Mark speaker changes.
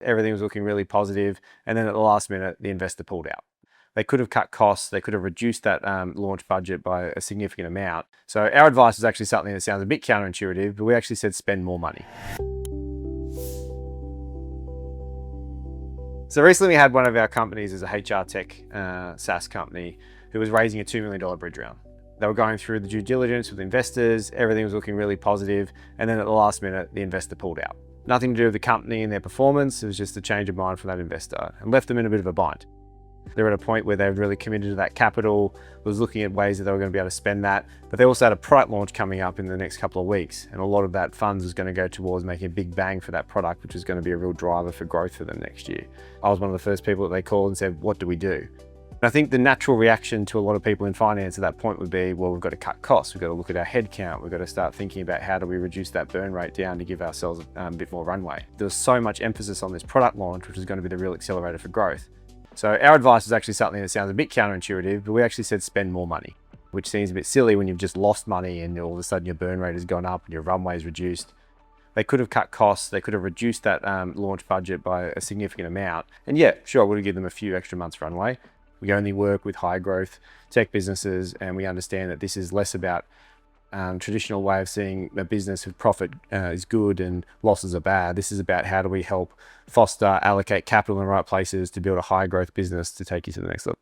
Speaker 1: Everything was looking really positive, and then at the last minute, the investor pulled out. They could have cut costs, they could have reduced that launch budget by a significant amount. So our advice was actually something that sounds a bit counterintuitive, but we actually said spend more money. So recently we had one of our companies as a HR tech SaaS company who was raising a $2 million bridge round. They were going through the due diligence with investors, everything was looking really positive, and then at the last minute, the investor pulled out. Nothing to do with the company and their performance, it was just a change of mind from that investor and left them in a bit of a bind. They were at a point where they were really committed to that capital, was looking at ways that they were going to be able to spend that, but they also had a product launch coming up in the next couple of weeks, and a lot of that funds was going to go towards making a big bang for that product, which is going to be a real driver for growth for them next year. I was one of the first people that they called and said, what do we do? And I think the natural reaction to a lot of people in finance at that point would be, well, we've got to cut costs, we've got to look at our headcount, we've got to start thinking about how do we reduce that burn rate down to give ourselves a bit more runway. There was so much emphasis on this product launch, which is going to be the real accelerator for growth. So our advice was actually something that sounds a bit counterintuitive, but we actually said spend more money, which seems a bit silly when you've just lost money and all of a sudden your burn rate has gone up and your runway is reduced. They could have cut costs, they could have reduced that launch budget by a significant amount. And yeah, sure, I would have given them a few extra months runway. We only work with high growth tech businesses, and we understand that this is less about traditional way of seeing a business with profit is good and losses are bad. This is about how do we help foster, allocate capital in the right places to build a high growth business to take you to the next level.